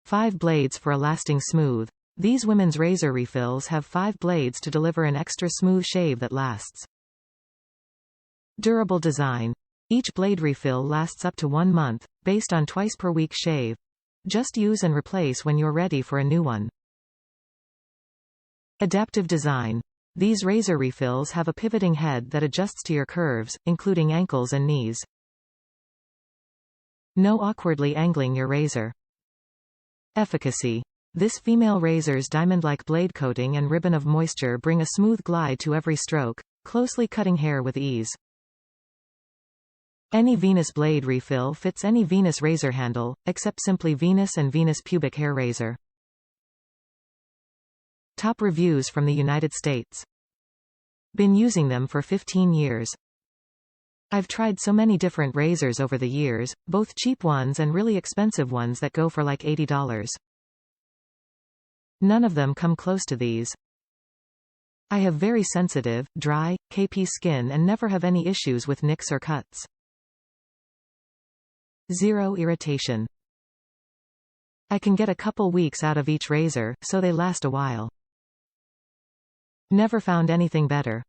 5 blades for a lasting smooth. These women's razor refills have 5 blades to deliver an extra smooth shave that lasts. Durable design. Each blade refill lasts up to 1 month, based on twice per week shave. Just use and replace when you're ready for a new one. Adaptive design. These razor refills have a pivoting head that adjusts to your curves, including ankles and knees. No awkwardly angling your razor. Efficacy. This female razor's diamond-like blade coating and ribbon of moisture bring a smooth glide to every stroke, closely cutting hair with ease. Any Venus blade refill fits any Venus razor handle, except Simply Venus and Venus Pubic Hair Razor. Top reviews from the United States. Been using them for 15 years. I've tried so many different razors over the years, both cheap ones and really expensive ones that go for like $80. None of them come close to these. I have very sensitive, dry, capey skin and never have any issues with nicks or cuts. Zero irritation. I can get a couple weeks out of each razor, so they last a while. Never found anything better.